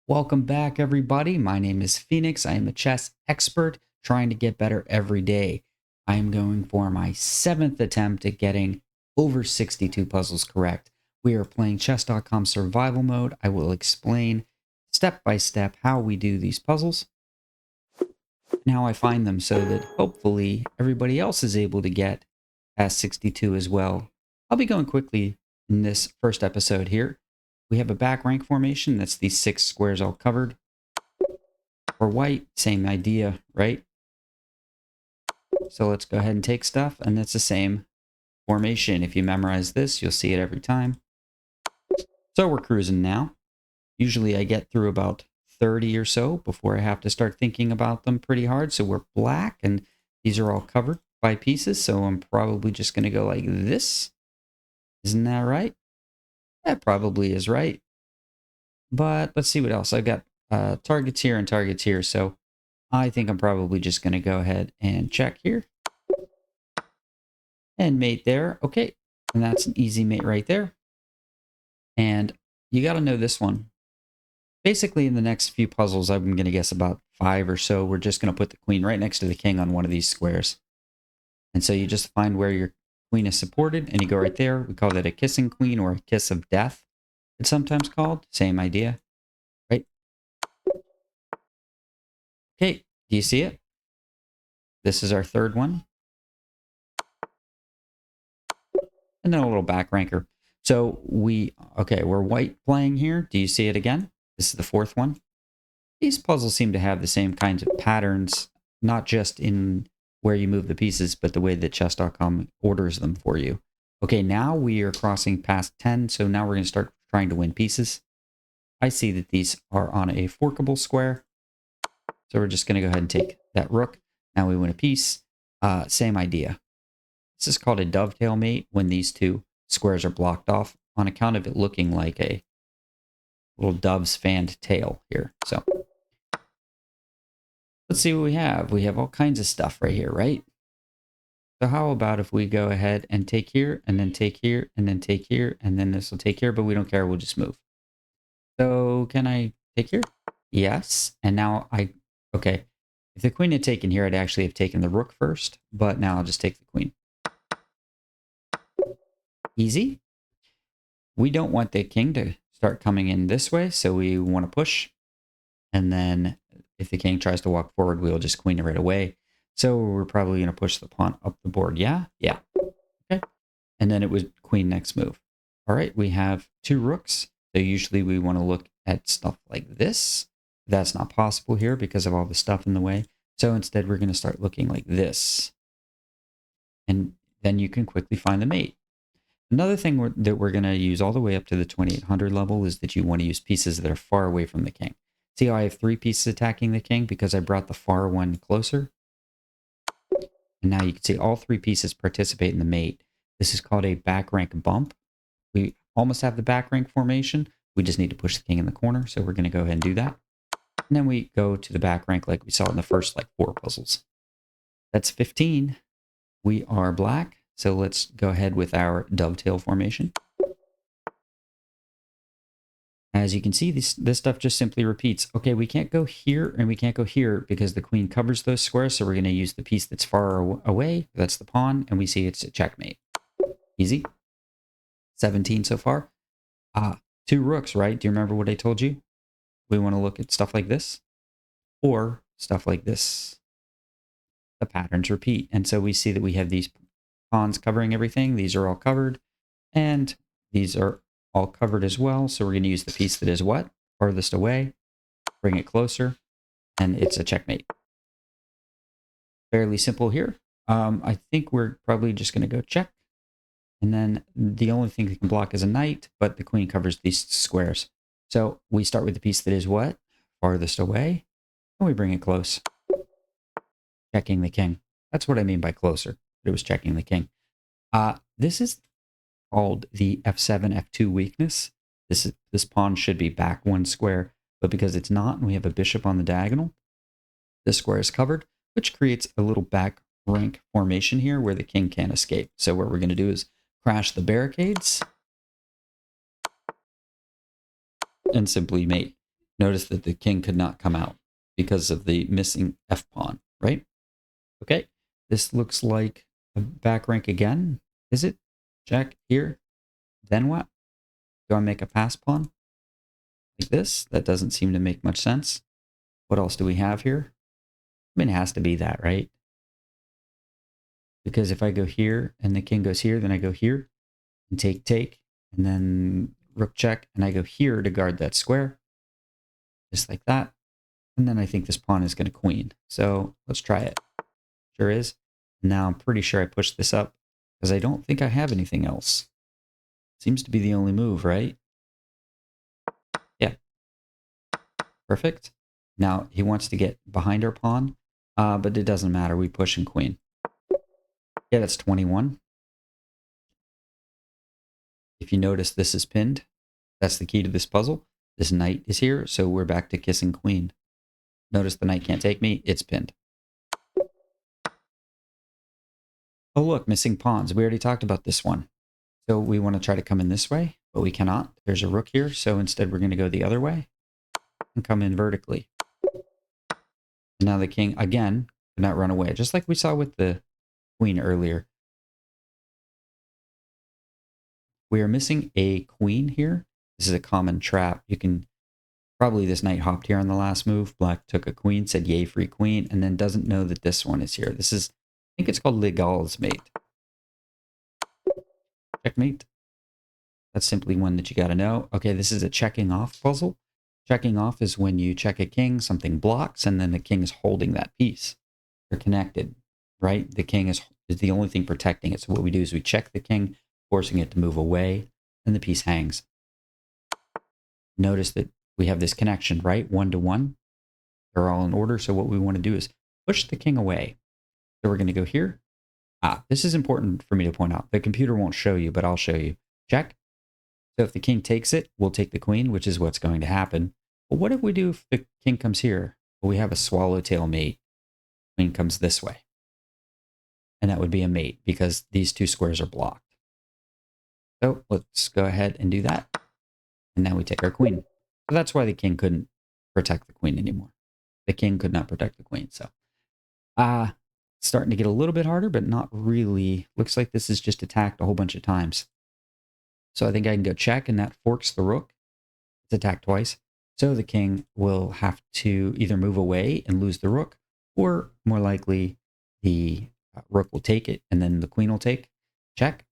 Welcome back, everybody. My name is Phoenix. I am a chess expert trying to get better every day. I am going for my 7th attempt at getting over 62 puzzles correct. We are playing chess.com survival mode. I will explain step by step how we do these puzzles and how I find them so that hopefully everybody else is able to get past 62 as well. I'll be going quickly in this first episode here. We have a back rank formation. That's these 6 squares all covered. For white, same idea, right? So let's go ahead and take stuff, and that's the same formation. If you memorize this, you'll see it every time. So we're cruising now. Usually I get through about 30 or so before I have to start thinking about them pretty hard. So we're black, and these are all covered by pieces, so I'm probably just going to go like this. Isn't that right? That probably is right. But let's see what else. I've got targets here and targets here, so I think I'm probably just going to go ahead and check here. And mate there. Okay. And that's an easy mate right there. And you got to know this one. Basically, in the next few puzzles, I'm going to guess about 5 or so, we're just going to put the queen right next to the king on one of these squares. And so you just find where your queen is supported, and you go right there. We call that a kissing queen or a kiss of death. It's sometimes called. Same idea. Right? Okay. Do you see it? This is our third one. And then a little back ranker. So we're white playing here. Do you see it again? This is the fourth one. These puzzles seem to have the same kinds of patterns, not just in where you move the pieces, but the way that chess.com orders them for you. Okay, now we are crossing past 10, so now we're going to start trying to win pieces. I see that these are on a forkable square. So we're just going to go ahead and take that rook. Now we win a piece. Same idea. This is called a dovetail mate when these two squares are blocked off on account of it looking like a little dove's fanned tail here. So let's see what we have. We have all kinds of stuff right here, right? So how about if we go ahead and take here, and then take here, and then take here, and then this will take here, but we don't care. We'll just move. So can I take here? Yes. And now okay. If the queen had taken here, I'd actually have taken the rook first, but now I'll just take the queen. Easy. We don't want the king to start coming in this way, so we want to push. And then if the king tries to walk forward, we'll just queen it right away. So we're probably going to push the pawn up the board. Yeah? Yeah. Okay. And then it was queen next move. All right, we have 2 rooks. So usually we want to look at stuff like this. That's not possible here because of all the stuff in the way. So instead, we're going to start looking like this. And then you can quickly find the mate. Another thing that we're going to use all the way up to the 2800 level is that you want to use pieces that are far away from the king. See how I have 3 pieces attacking the king because I brought the far one closer? And now you can see all 3 pieces participate in the mate. This is called a back rank bump. We almost have the back rank formation. We just need to push the king in the corner. So we're going to go ahead and do that. And then we go to the back rank like we saw in the first 4 puzzles. That's 15. We are black. So let's go ahead with our dovetail formation. As you can see, this stuff just simply repeats. Okay, we can't go here and we can't go here because the queen covers those squares. So we're going to use the piece that's far away. That's the pawn. And we see it's a checkmate. Easy. 17 so far. 2 rooks, right? Do you remember what I told you? We want to look at stuff like this or stuff like this. The patterns repeat. And so we see that we have these pawns covering everything. These are all covered. And these are all covered as well. So we're going to use the piece that is what? Farthest away. Bring it closer. And it's a checkmate. Fairly simple here. I think we're probably just going to go check. And then the only thing that can block is a knight, but the queen covers these squares. So we start with the piece that is what? Farthest away. And we bring it close. Checking the king. That's what I mean by closer. It was checking the king. This is called the f7, f2 weakness. This pawn should be back 1 square, but because it's not, and we have a bishop on the diagonal, this square is covered, which creates a little back rank formation here where the king can't escape. So what we're going to do is crash the barricades and simply mate. Notice that the king could not come out because of the missing f-pawn, right? Okay, this looks like a back rank again. Is it? Check here. Then what? Do I make a pass pawn? Like this? That doesn't seem to make much sense. What else do we have here? I mean, it has to be that, right? Because if I go here and the king goes here, then I go here and take, and then rook check, and I go here to guard that square, just like that. And then I think this pawn is going to queen. So let's try it. Sure is. Now I'm pretty sure I pushed this up because I don't think I have anything else. Seems to be the only move, right? Yeah. Perfect. Now he wants to get behind our pawn, but it doesn't matter. We push and queen. Yeah, that's 21. If you notice, this is pinned. That's the key to this puzzle. This knight is here, so we're back to kissing queen. Notice the knight can't take me. It's pinned. Oh, look, missing pawns. We already talked about this one. So we want to try to come in this way, but we cannot. There's a rook here, so instead we're going to go the other way and come in vertically. And now the king, again, could not run away, just like we saw with the queen earlier. We are missing a queen here. This is a common trap. You can probably, this knight hopped here on the last move. Black took a queen, said yay, free queen, and then doesn't know that this one is here. This is, I think it's called Legal's mate. Checkmate. That's simply one that you got to know. Okay, this is a checking off puzzle. Checking off is when you check a king, something blocks, and then the king is holding that piece. They're connected, right? The king is the only thing protecting it. So what we do is we check the king, forcing it to move away, and the piece hangs. Notice that we have this connection, right? 1 to 1. They're all in order. So what we want to do is push the king away. So we're going to go here. This is important for me to point out. The computer won't show you, but I'll show you. Check. So if the king takes it, we'll take the queen, which is what's going to happen. But what if we do if the king comes here? Well, we have a swallowtail mate. Queen comes this way. And that would be a mate because these two squares are blocked. So let's go ahead and do that. And now we take our queen. So that's why the king couldn't protect the queen anymore. The king could not protect the queen. So starting to get a little bit harder, but not really. Looks like this is just attacked a whole bunch of times. So I think I can go check, and that forks the rook. It's attacked twice. So the king will have to either move away and lose the rook, or more likely the rook will take it, and then the queen will take. Check.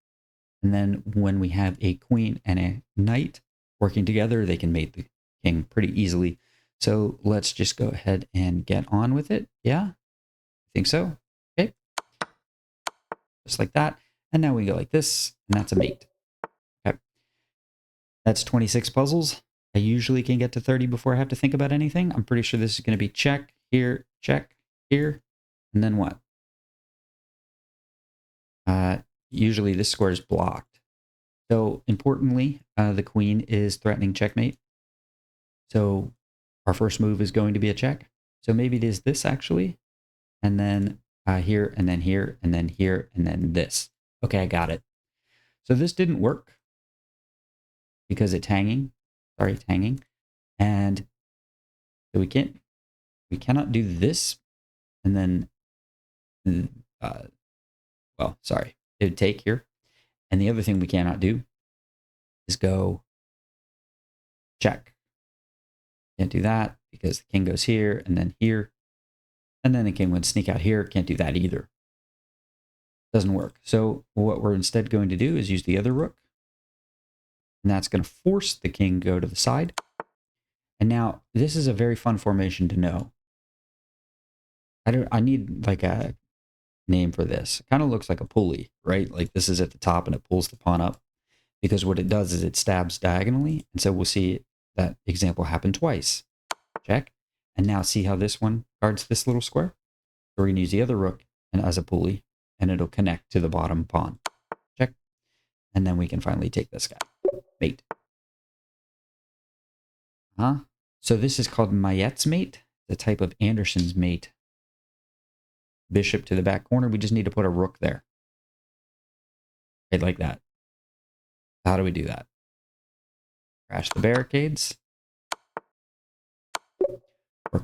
And then when we have a queen and a knight working together, they can mate the king pretty easily. So let's just go ahead and get on with it. Yeah, I think so. Okay. Just like that. And now we go like this, and that's a mate. Okay. That's 26 puzzles. I usually can get to 30 before I have to think about anything. I'm pretty sure this is going to be check, here, and then what? Usually this square is blocked. So importantly, the queen is threatening checkmate. So our first move is going to be a check. So maybe it is this actually, and then here, and then here, and then here, and then this. Okay, I got it. So this didn't work because it's hanging. Sorry, it's hanging. And so we cannot do this. And then, well, sorry, it would take here. And the other thing we cannot do is go check. Can't do that because the king goes here and then here. And then the king would sneak out here. Can't do that either. Doesn't work. So what we're instead going to do is use the other rook. And that's going to force the king go to the side. And now this is a very fun formation to know. I need like a name for this. It kind of looks like a pulley, right? Like this is at the top and it pulls the pawn up. Because what it does is it stabs diagonally. And so we'll see that example happen twice. Check. And now see how this one guards this little square? So we're going to use the other rook and as a pulley, and it'll connect to the bottom pawn. Check. And then we can finally take this guy. Mate. So this is called Mayette's mate, the type of Anderson's mate. Bishop to the back corner. We just need to put a rook there. Right, like that. How do we do that? Crash the barricades.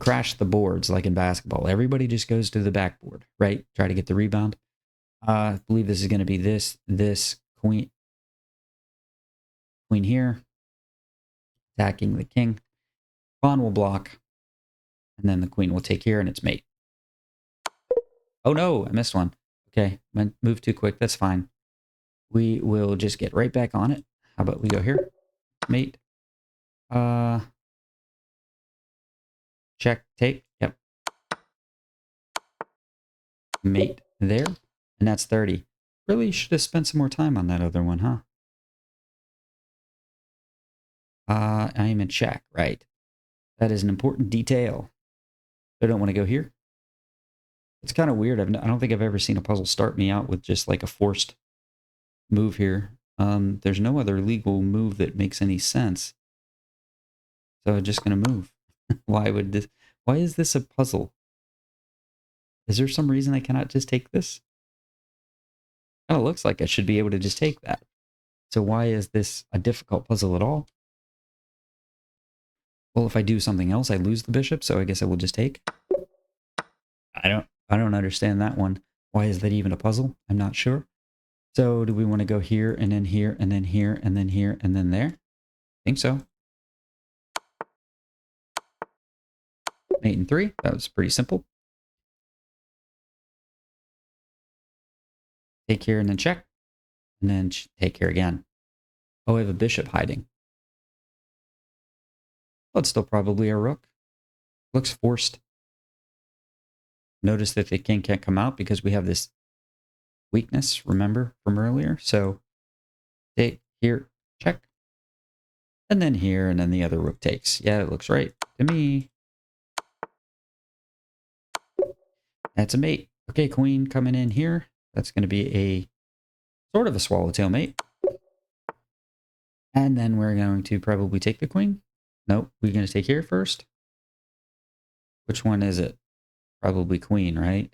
crash the boards like in basketball. Everybody just goes to the backboard, right? Try to get the rebound. I believe this is going to be this queen here, attacking the king. Pawn will block, and then the queen will take here, and it's mate. Oh no, I missed one. Okay, move too quick. That's fine. We will just get right back on it. How about we go here? Mate. Check, take. Yep. Mate there. And that's 30. Really should have spent some more time on that other one, huh? I am in check, right. That is an important detail. I don't want to go here. It's kind of weird. I don't think I've ever seen a puzzle start me out with just like a forced move here. There's no other legal move that makes any sense. So I'm just going to move. Why is this a puzzle? Is there some reason I cannot just take this? Kind of looks like I should be able to just take that. So why is this a difficult puzzle at all? Well, if I do something else, I lose the bishop, so I guess I will just take. I don't understand that one. Why is that even a puzzle? I'm not sure. So do we want to go here and then here and then here and then here and then there? I think so. Mate and 3. That was pretty simple. Take here and then check. And then take here again. Oh, I have a bishop hiding. Well, it's still probably a rook. Looks forced. Notice that the king can't come out because we have this weakness, remember, from earlier. So take here, check. And then here, and then the other rook takes. Yeah, it looks right to me. That's a mate. Okay, queen coming in here. That's going to be a sort of a swallowtail mate. And then we're going to probably take the queen. Nope, we're going to take here first. Which one is it? Probably queen, right?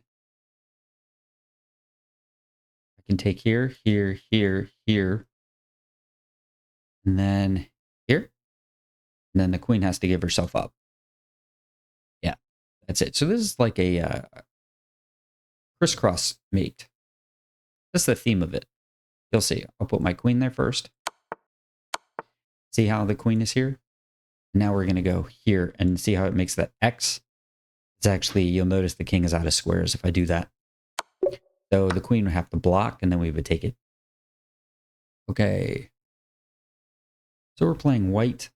I can take here, here, here, here. And then here. And then the queen has to give herself up. Yeah, that's it. So this is like a crisscross mate. That's the theme of it. You'll see. I'll put my queen there first. See how the queen is here? Now we're going to go here and see how it makes that X. It's actually, you'll notice the king is out of squares if I do that. So the queen would have to block and then we would take it. Okay. So we're playing white.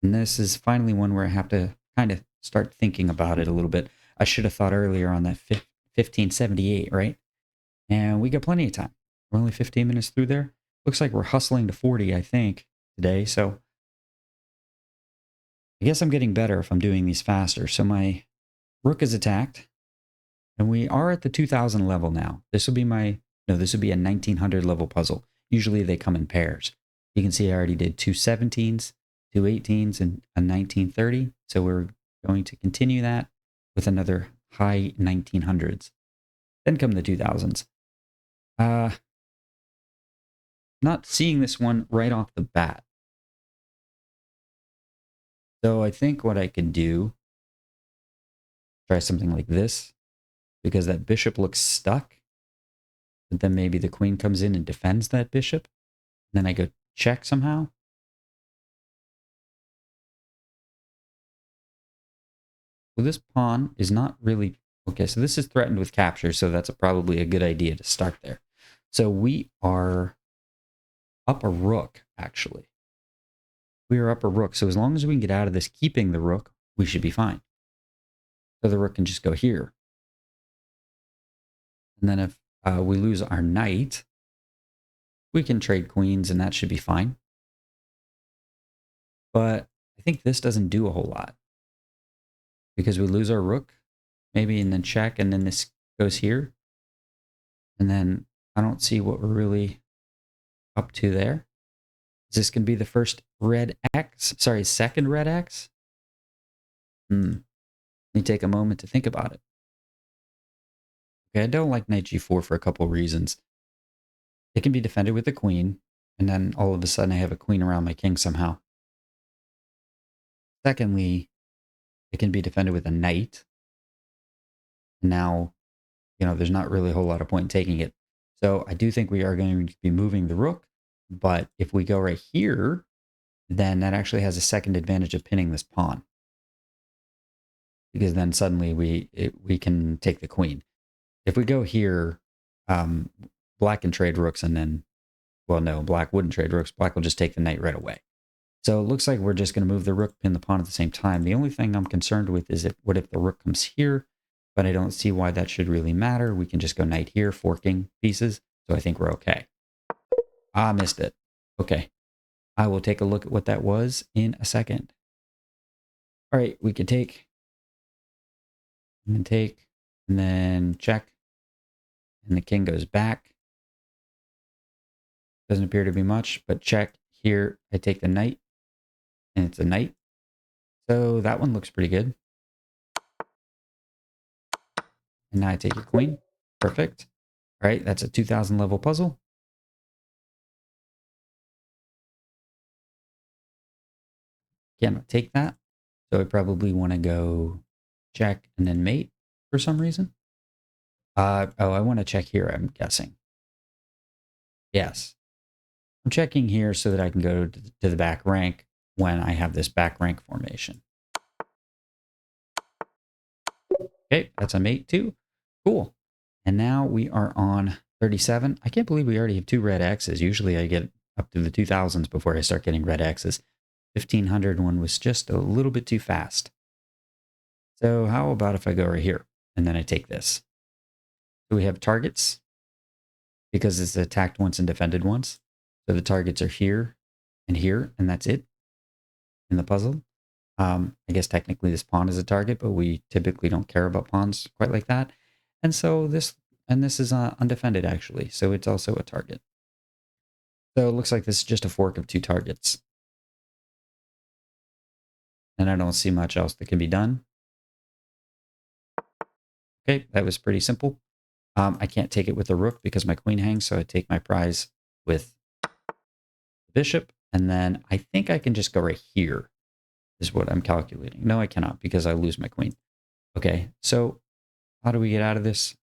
And this is finally one where I have to kind of start thinking about it a little bit. I should have thought earlier on that 1578, right? And we got plenty of time. We're only 15 minutes through there. Looks like we're hustling to 40, I think, today. So I guess I'm getting better if I'm doing these faster. So my rook is attacked. And we are at the 2000 level now. This will be this would be a 1900 level puzzle. Usually they come in pairs. You can see I already did 2 17s, 2 18s, and a 1930. So we're going to continue that with another high 1900s. Then come the 2000s. Not seeing this one right off the bat. So I think what I could do, try something like this, because that bishop looks stuck. But then maybe the queen comes in and defends that bishop. And then I go check somehow. Well, this pawn is not really... Okay, so this is threatened with capture, so that's probably a good idea to start there. So we are up a rook, actually. We are up a rook, so as long as we can get out of this keeping the rook, we should be fine. So the rook can just go here. And then if we lose our knight, we can trade queens, and that should be fine. But I think this doesn't do a whole lot. Because we lose our rook, maybe, and then check, and then this goes here. And then I don't see what we're really up to there. Is this going to be the first red X? Sorry, second red X? Let me take a moment to think about it. Okay, I don't like knight g4 for a couple of reasons. It can be defended with the queen, and then all of a sudden I have a queen around my king somehow. Secondly, it can be defended with a knight. Now, there's not really a whole lot of point in taking it. So I do think we are going to be moving the rook. But if we go right here, then that actually has a second advantage of pinning this pawn. Because then suddenly we can take the queen. If we go here, black can trade rooks and then, well, no, black wouldn't trade rooks. Black will just take the knight right away. So it looks like we're just going to move the rook, pin the pawn at the same time. The only thing I'm concerned with is what if the rook comes here, but I don't see why that should really matter. We can just go knight here, forking pieces. So I think we're okay. Ah, missed it. Okay. I will take a look at what that was in a second. All right, we can take, and then take, and then check. And the king goes back. Doesn't appear to be much, but check. Here, I take the knight, and it's a knight. So that one looks pretty good. And now I take your queen. Perfect. All right, that's a 2000 level puzzle. Cannot take that. So I probably want to go check and then mate for some reason. Oh, I want to check here, I'm guessing. Yes. I'm checking here so that I can go to the back rank when I have this back rank formation. Okay, that's a mate too. Cool. And now we are on 37. I can't believe we already have 2 red X's. Usually I get up to the 2000s before I start getting red X's. 1500 one was just a little bit too fast. So how about if I go right here and then I take this? So we have targets because it's attacked once and defended once. So the targets are here, and that's it in the puzzle. I guess technically this pawn is a target, but we typically don't care about pawns quite like that. And so this is undefended actually, so it's also a target. So it looks like this is just a fork of 2 targets. And I don't see much else that can be done. Okay, that was pretty simple. I can't take it with the rook because my queen hangs, so I take my prize with the bishop. And then I think I can just go right here, is what I'm calculating. No, I cannot because I lose my queen. Okay, so how do we get out of this?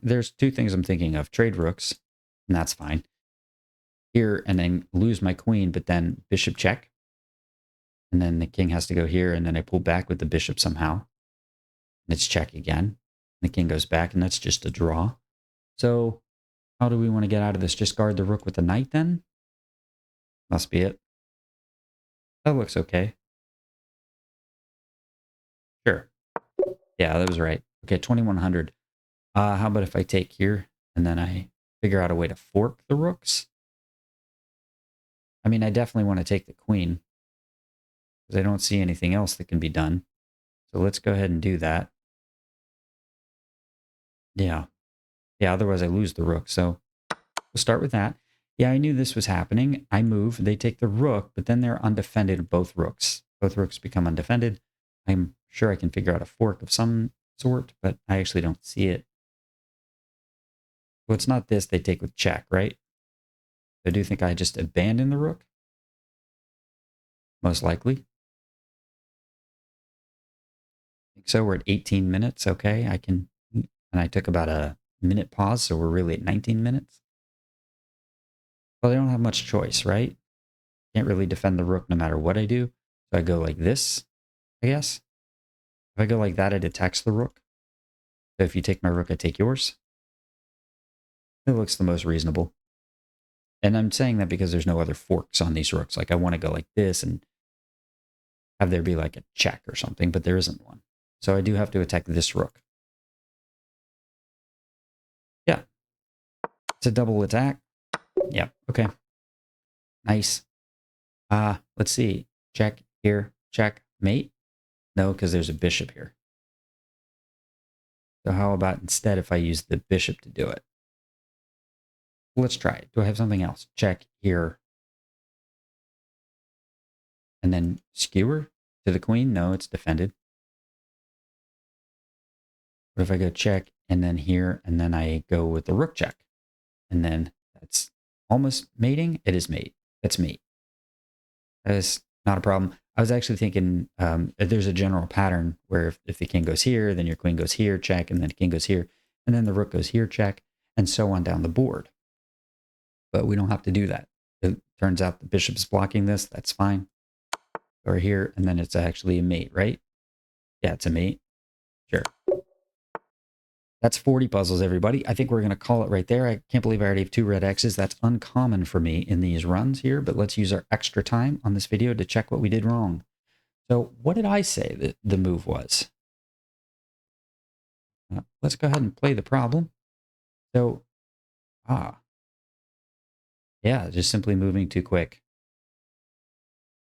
There's 2 things I'm thinking of. Trade rooks, and that's fine. Here, and then lose my queen, but then bishop check. And then the king has to go here, and then I pull back with the bishop somehow. And it's check again. The king goes back, and that's just a draw. So how do we want to get out of this? Just guard the rook with the knight then? Must be it. That looks okay. Sure. Yeah, that was right. Okay, 2100. How about if I take here, and then I figure out a way to fork the rooks? I mean, I definitely want to take the queen, because I don't see anything else that can be done. So let's go ahead and do that. Yeah. Yeah, otherwise I lose the rook. So we'll start with that. Yeah, I knew this was happening. I move, they take the rook, but then they're undefended, both rooks. Both rooks become undefended. I'm sure I can figure out a fork of some sort, but I actually don't see it. Well, it's not this they take with check, right? I do think I just abandon the rook. Most likely. So we're at 18 minutes. Okay, and I took about a minute pause, so we're really at 19 minutes. Well, I don't have much choice, right? Can't really defend the rook no matter what I do. So I go like this, I guess. If I go like that, it attacks the rook. So if you take my rook, I take yours. It looks the most reasonable. And I'm saying that because there's no other forks on these rooks. Like I want to go like this and have there be like a check or something, but there isn't one. So I do have to attack this rook. Yeah. It's a double attack. Yeah. Okay. Nice. Let's see. Check here. Check. Mate. No, because there's a bishop here. So how about instead if I use the bishop to do it? Let's try it. Do I have something else? Check here. And then skewer to the queen? No, it's defended. What if I go check and then here, and then I go with the rook check? And then that's almost mating. It is mate. That's mate. That's not a problem. I was actually thinking there's a general pattern where if the king goes here, then your queen goes here, check, and then the king goes here, and then the rook goes here, check, and so on down the board. But we don't have to do that. It turns out the bishop's blocking this. That's fine. Or here, and then it's actually a mate, right? Yeah, it's a mate. Sure. That's 40 puzzles, everybody. I think we're going to call it right there. I can't believe I already have 2 red X's. That's uncommon for me in these runs here, but let's use our extra time on this video to check what we did wrong. So what did I say that the move was? Let's go ahead and play the problem. So, yeah, just simply moving too quick.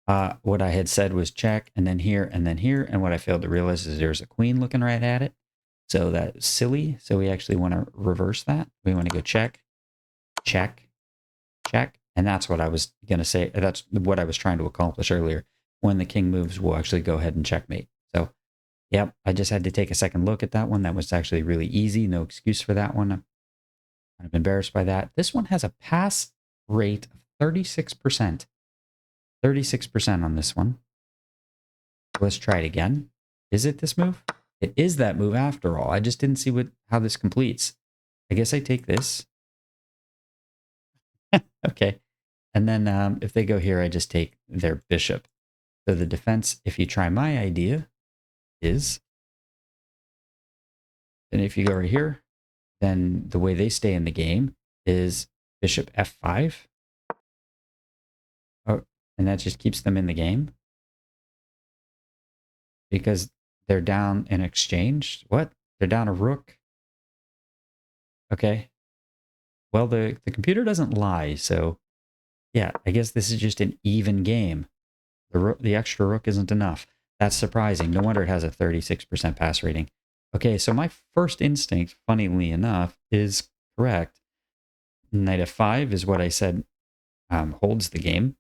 What I had said was check, and then here, and then here. And what I failed to realize is there's a queen looking right at it. So that's silly. So we actually want to reverse that. We want to go check, check, check. And that's what I was going to say. That's what I was trying to accomplish earlier. When the king moves, we'll actually go ahead and checkmate. So, yep, I just had to take a second look at that one. That was actually really easy. No excuse for that one. I'm kind of embarrassed by that. This one has a pass rate of 36%. 36% on this one. Let's try it again. Is it this move? It is that move after all. I just didn't see how this completes. I guess I take this. Okay. And then if they go here, I just take their bishop. So the defense, if you try my idea, is, and if you go right here, then the way they stay in the game is bishop f5. Oh, and that just keeps them in the game. Because they're down in exchange. What? They're down a rook. Okay. Well, the computer doesn't lie, so yeah, I guess this is just an even game. The extra rook isn't enough. That's surprising. No wonder it has a 36% pass rating. Okay, so my first instinct, funnily enough, is correct. Knight f5 is what I said holds the game.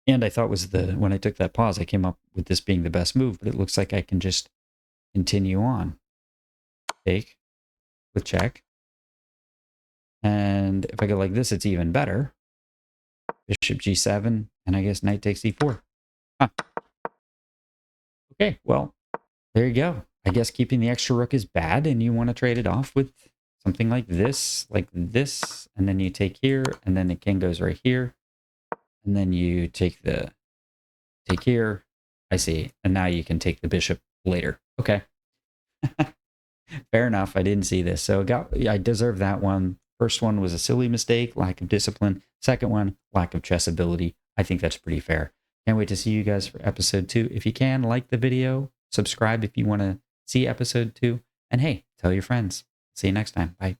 And I thought was when I took that pause, I came up with this being the best move, but it looks like I can just continue on. Take with check. And if I go like this, it's even better. Bishop g7, and I guess knight takes e4. Huh. Okay, well, there you go. I guess keeping the extra rook is bad, and you want to trade it off with something like this, and then you take here, and then the king goes right here, and then you take here. I see, and now you can take the bishop later. Okay. Fair enough. I didn't see this. So I deserve that one. First one was a silly mistake, lack of discipline. Second one, lack of chess ability. I think that's pretty fair. Can't wait to see you guys for episode 2. If you can, like the video, subscribe if you want to see episode 2. And hey, tell your friends. See you next time. Bye.